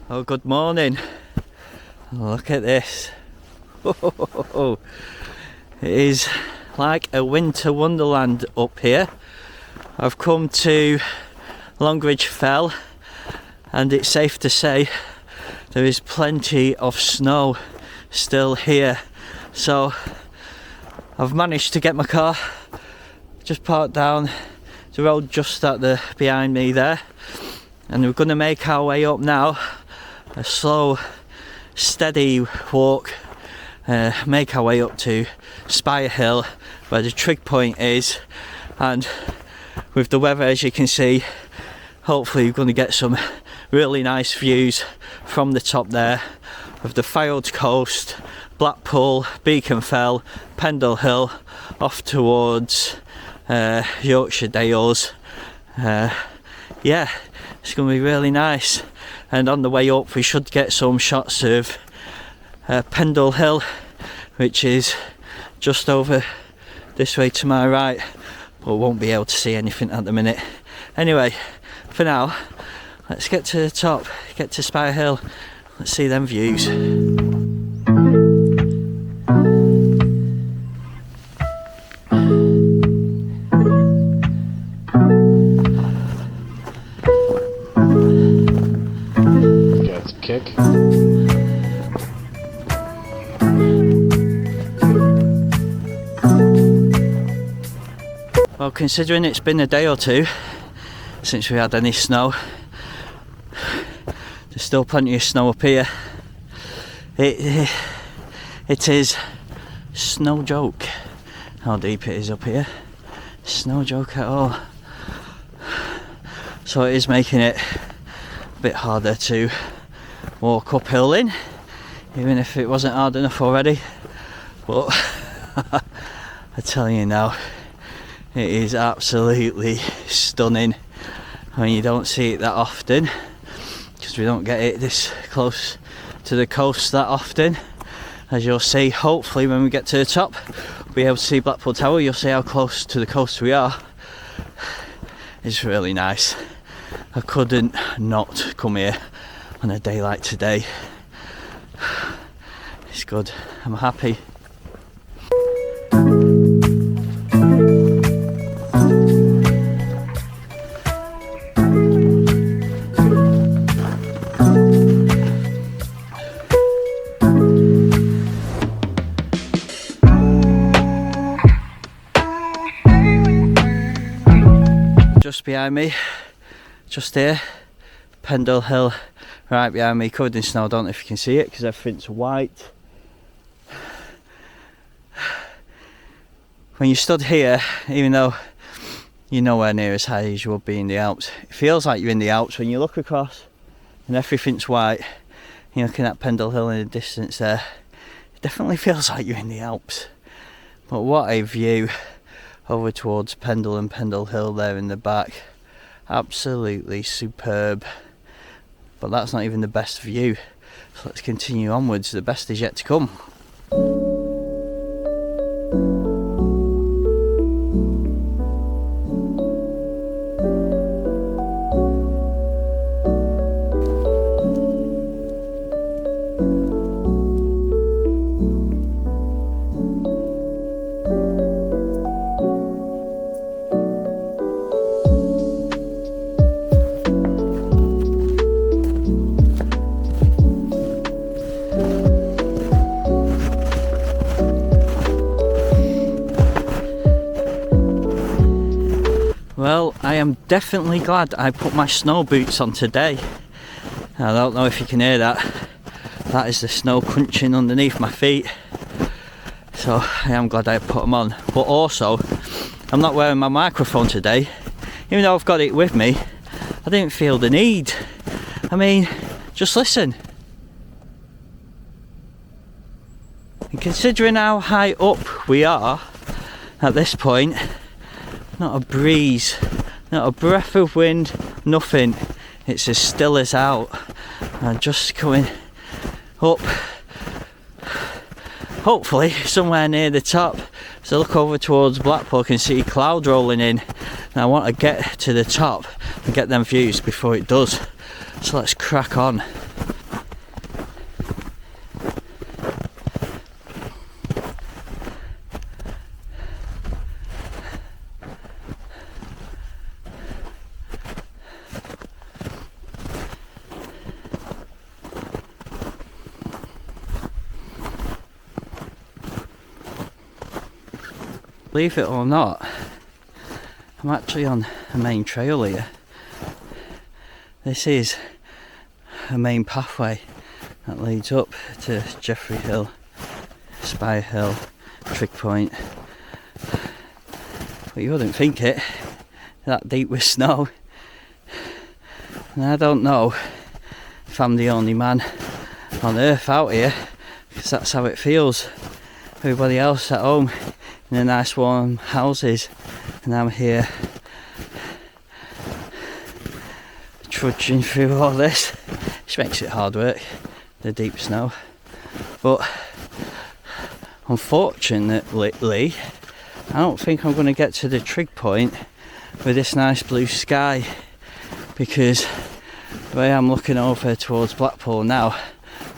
Oh, good morning. Look at this. It is like a winter wonderland up here. I've come to Longridge Fell and it's safe to say there is plenty of snow still here. So I've managed to get my car just parked down the road just behind me there, and we're going to make our way up now. A slow, steady walk, make our way up to Fylde Hill where the trig point is, and with the weather, as you can see, hopefully we're going to get some really nice views from the top there of the Fylde Coast, Blackpool, Beacon Fell, Pendle Hill, off towards Yorkshire Dales. Yeah, it's going to be really nice. And on the way up we should get some shots of Pendle Hill, which is just over this way to my right, but won't be able to see anything at the minute. Anyway, for now, let's get to the top, get to Fylde Hill, let's see them views. Kick. Well, considering it's been a day or two since we had any snow, there's still plenty of snow up here. It is no joke how deep it is up here. It's no joke at all. So it is making it a bit harder to walk uphill in, even if it wasn't hard enough already. But I tell you now, it is absolutely stunning. I mean, you don't see it that often because we don't get it this close to the coast that often. As you'll see, hopefully when we get to the top, we'll be able to see Blackpool Tower. You'll see how close to the coast we are. It's really nice. I couldn't not come here on a day like today. It's good, I'm happy. Just behind me, just here, Pendle Hill, right behind me, covered in snow. I don't know if you can see it because everything's white. When you stood here, even though you're nowhere near as high as you would be in the Alps, it feels like you're in the Alps when you look across and everything's white. You're looking at Pendle Hill in the distance there. It definitely feels like you're in the Alps. But what a view over towards Pendle and Pendle Hill there in the back. Absolutely superb. But that's not even the best view. So let's continue onwards. The best is yet to come. Well, I am definitely glad I put my snow boots on today. I don't know if you can hear that. That is the snow crunching underneath my feet. So I am glad I put them on. But also, I'm not wearing my microphone today. Even though I've got it with me, I didn't feel the need. I mean, just listen. And considering how high up we are at this point, not a breeze, not a breath of wind, nothing. It's as still as out. I'm just coming up, hopefully somewhere near the top. So look over towards Blackpool, I can see cloud rolling in, and I want to get to the top and get them views before it does. So let's crack on. Believe it or not, I'm actually on a main trail here. This is a main pathway that leads up to Jeffrey Hill, Spire Hill, Trig Point. But you wouldn't think it, that deep with snow. And I don't know if I'm the only man on earth out here, because that's how it feels. Everybody else at home in the nice warm houses, and I'm here trudging through all this, which makes it hard work, the deep snow. But unfortunately, I don't think I'm going to get to the trig point with this nice blue sky, because the way I'm looking over towards Blackpool now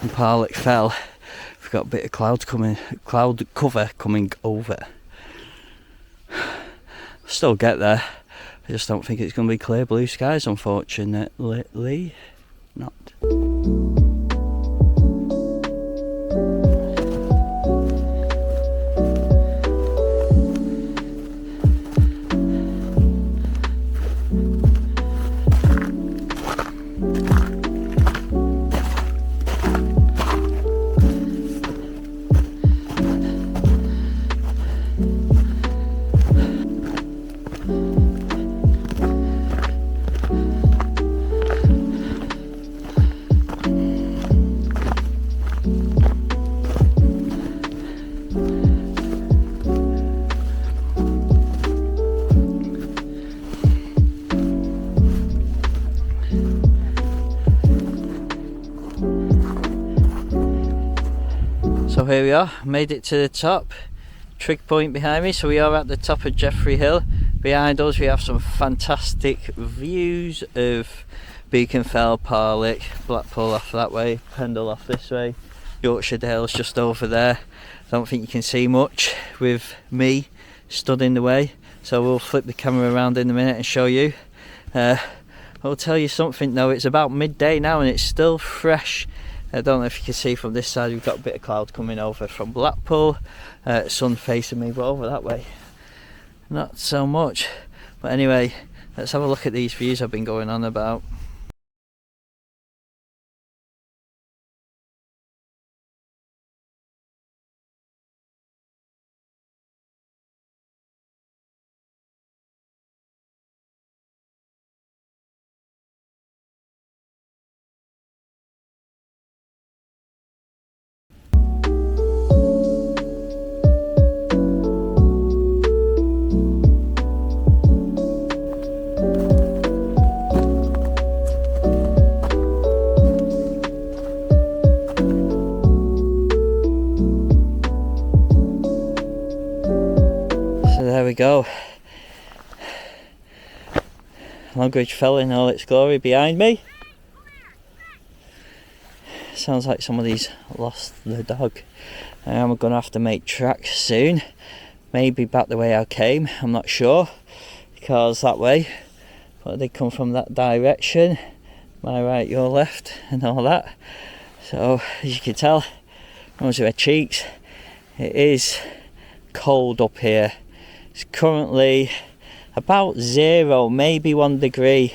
and Pendle Fell, we've got a bit of cloud cover coming over. Still get there, I just don't think it's going to be clear blue skies, unfortunately. Not. So here we are, made it to the top, trig point behind me, so we are at the top of Jeffrey Hill. Behind us we have some fantastic views of Beacon Fell, Parlick, Blackpool off that way, Pendle off this way, Yorkshire Dale's just over there. I don't think you can see much with me stood in the way, so we'll flip the camera around in a minute and show you. I'll tell you something though, it's about midday now and it's still fresh. I don't know if you can see from this side, we've got a bit of cloud coming over from Blackpool, sun facing me, but over that way not so much. But anyway, let's have a look at these views I've been going on about. There we go, Longridge Fell in all its glory behind me. Sounds like somebody's lost the dog. I'm going to have to make tracks soon, maybe back the way I came, I'm not sure, because that way, but they come from that direction, my right, your left and all that. So as you can tell, those are my cheeks, it is cold up here. It's currently about 0, maybe 1 degree,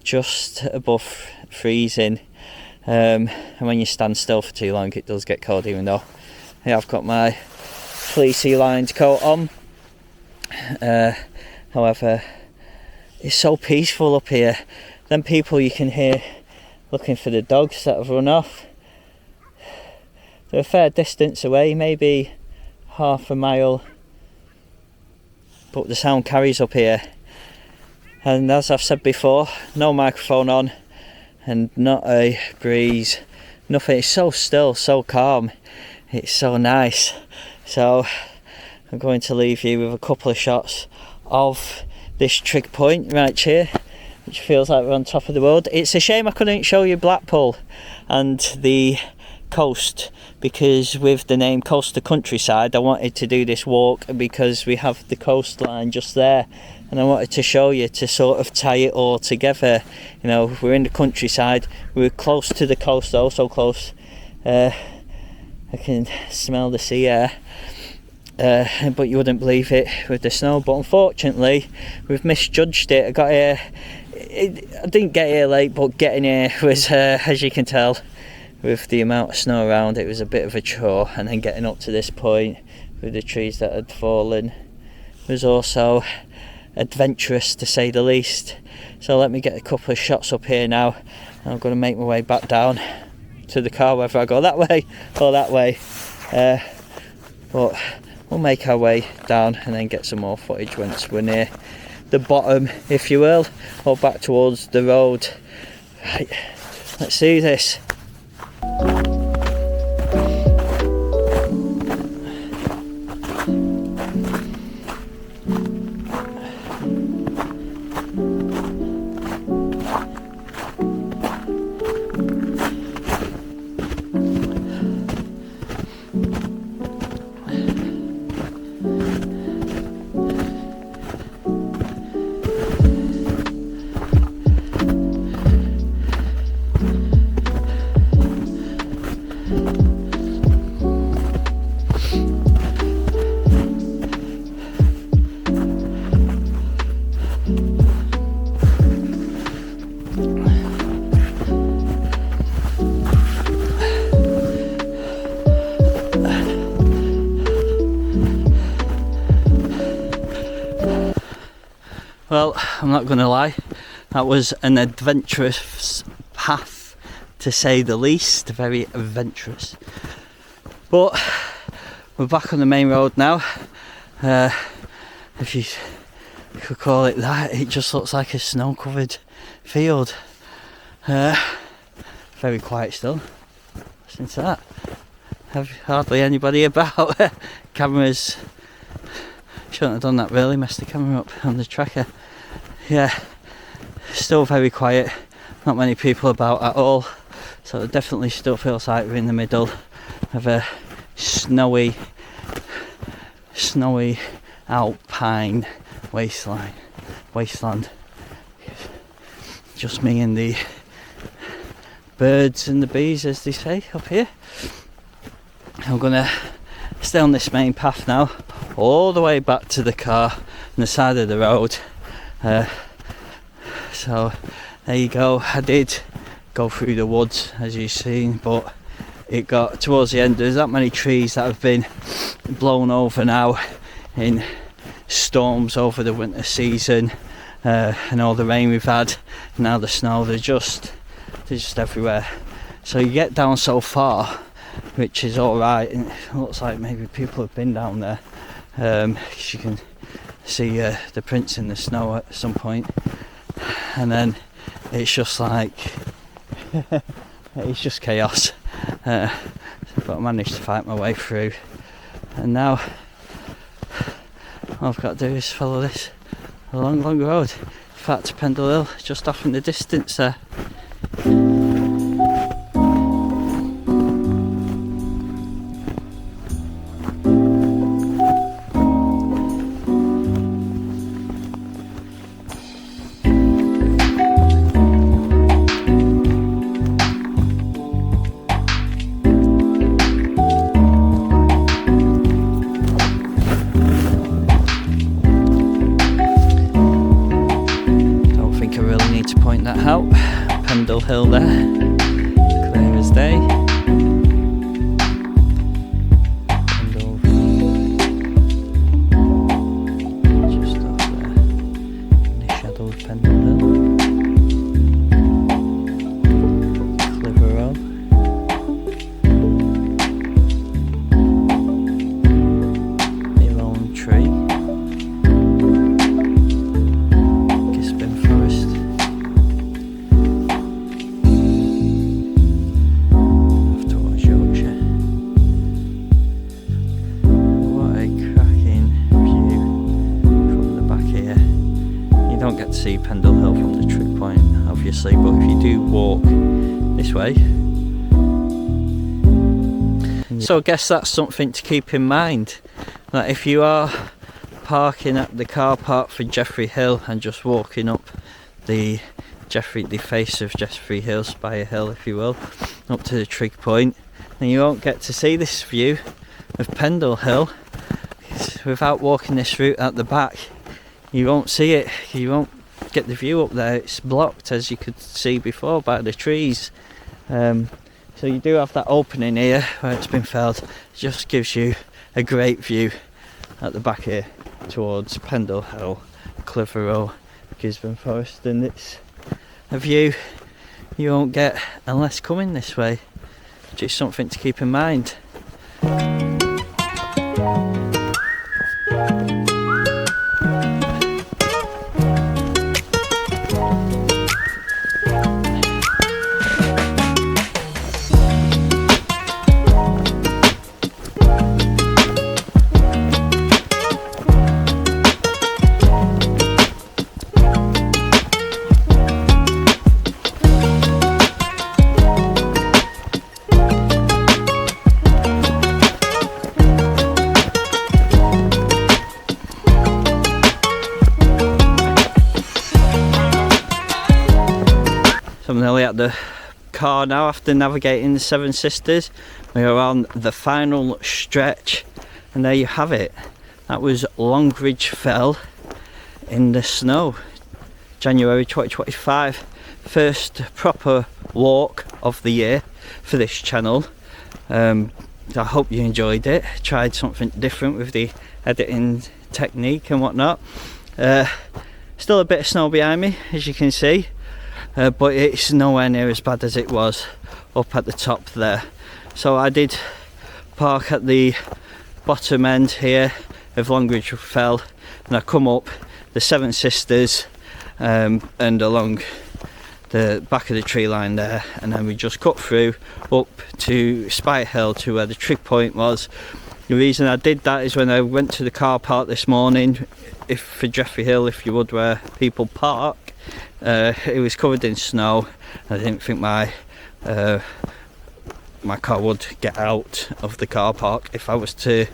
just above freezing. And when you stand still for too long, it does get cold, even though I've got my fleecy lined coat on. However, it's so peaceful up here. Then people you can hear looking for the dogs that have run off. They're a fair distance away, maybe half a mile. But the sound carries up here, and as I've said before, no microphone on and not a breeze, nothing. It's so still, so calm, it's so nice. So I'm going to leave you with a couple of shots of this trig point right here, which feels like we're on top of the world. It's a shame I couldn't show you Blackpool and the coast, because with the name Coastal Countryside I wanted to do this walk because we have the coastline just there, and I wanted to show you to sort of tie it all together. You know, we're in the countryside, we're close to the coast though, so close I can smell the sea air, but you wouldn't believe it with the snow. But unfortunately we've misjudged it. I got here, I didn't get here late, but getting here was, as you can tell with the amount of snow around, it was a bit of a chore. And then getting up to this point with the trees that had fallen was also adventurous, to say the least. So let me get a couple of shots up here now, and I'm going to make my way back down to the car, whether I go that way or that way. But we'll make our way down and then get some more footage once we're near the bottom, if you will, or back towards the road. Right, let's see this. Well, I'm not going to lie, that was an adventurous path, to say the least. Very adventurous. But we're back on the main road now. If you could call it that. It just looks like a snow covered field. Very quiet still. Listen to that. Have hardly anybody about. Cameras, shouldn't have done that really, messed the camera up on the tracker. Yeah, still very quiet, not many people about at all, so it definitely still feels like we're in the middle of a snowy Alpine wasteland. Just me and the birds and the bees, as they say up here. I'm gonna stay on this main path now, all the way back to the car on the side of the road. So there you go. I did go through the woods, as you've seen, but it got towards the end. There's that many trees that have been blown over now in storms over the winter season, and all the rain we've had, and now the snow. They're just everywhere. So you get down so far, which is alright, and it looks like maybe people have been down there, because you can see the prints in the snow at some point, and then it's just like it's just chaos. But I managed to fight my way through, and now all I've got to do is follow this long road. In fact, Pendle Hill just off in the distance there. Pendle Hill there, clear as day. Pendle, just up there in the shadow of Pendle Hill. Clitheroe. Your own tree. See Pendle Hill from the trip point, obviously, but if you do walk this way, so I guess that's something to keep in mind, that if you are parking at the car park for Jeffrey Hill and just walking up the face of Jeffrey Hill, Spire Hill if you will, up to the trig point, then you won't get to see this view of Pendle Hill. without walking this route at the back, you won't see it. You won't get the view up there. It's blocked, as you could see before, by the trees. So you do have that opening here where it's been felled. It just gives you a great view at the back here towards Pendle Hill, Clitheroe, Gisborne Forest, and it's a view you won't get unless coming this way. Just something to keep in mind. So I'm nearly at the car now after navigating the Seven Sisters. We are on the final stretch, and there you have it. That was Longridge Fell in the snow, January 2025. First proper walk of the year for this channel. I hope you enjoyed it. Tried something different with the editing technique and whatnot. Still a bit of snow behind me, as you can see. But it's nowhere near as bad as it was up at the top there. So I did park at the bottom end here of Longridge Fell, and I come up the Seven Sisters and along the back of the tree line there, and then we just cut through up to Spire Hill to where the trig point was. The reason I did that is when I went to the car park this morning, for Jeffrey Hill, if you would, where people park, it was covered in snow. I didn't think my car would get out of the car park if I was to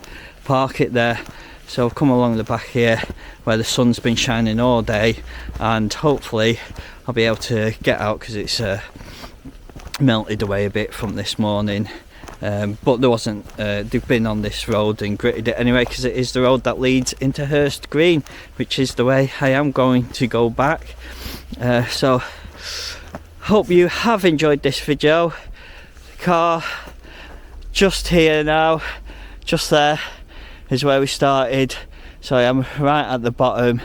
park it there. So I've come along the back here where the sun's been shining all day, and hopefully I'll be able to get out because it's melted away a bit from this morning. But there wasn't, they've been on this road and gritted it anyway, because it is the road that leads into Hurst Green, which is the way I am going to go back. So hope you have enjoyed this video. The car just here now, just there is where we started, so I am right at the bottom.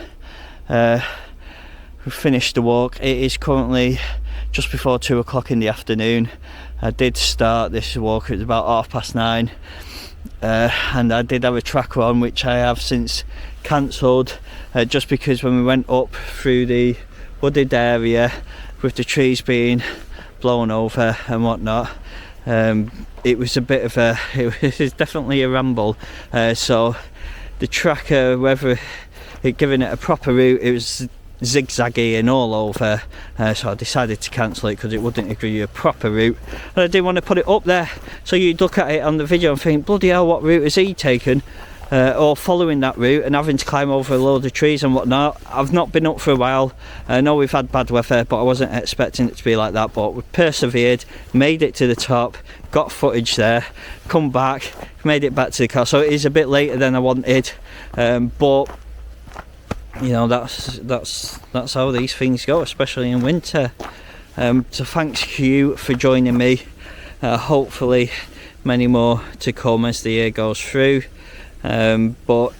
We finished the walk. It is currently just before 2 o'clock in the afternoon. I did start this walk at about 9:30, and I did have a tracker on, which I have since cancelled, just because when we went up through the wooded area with the trees being blown over and whatnot, it was a bit of a, it was definitely a ramble. So the tracker, whether it giving it a proper route, it was zigzaggy and all over, so I decided to cancel it because it wouldn't give you a proper route, and I didn't want to put it up there so you'd look at it on the video and think, bloody hell, what route has he taken, or following that route and having to climb over a load of trees and whatnot. I've not been up for a while. I know we've had bad weather, but I wasn't expecting it to be like that. But we persevered, made it to the top, got footage there, come back, made it back to the car. So it is a bit later than I wanted, but you know, that's how these things go, especially in winter. So thanks you for joining me. Hopefully many more to come as the year goes through. But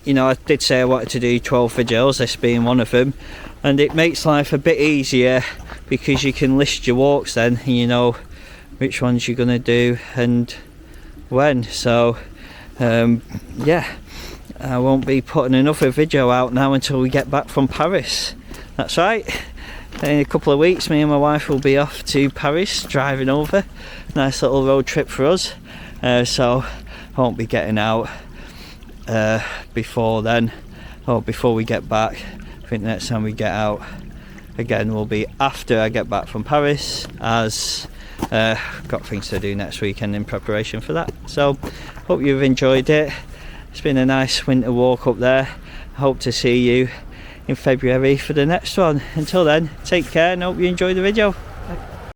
you know, I did say I wanted to do 12 videos, this being one of them, and it makes life a bit easier because you can list your walks then, and you know which ones you're gonna do and when. So yeah, I won't be putting another video out now until we get back from Paris. That's right, in a couple of weeks me and my wife will be off to Paris, driving over. Nice little road trip for us. So I won't be getting out before then, or before we get back. I think the next time we get out again will be after I get back from Paris, as got things to do next weekend in preparation for that. So hope you've enjoyed it. It's been a nice winter walk up there. I hope to see you in February for the next one. Until then, take care and hope you enjoy the video.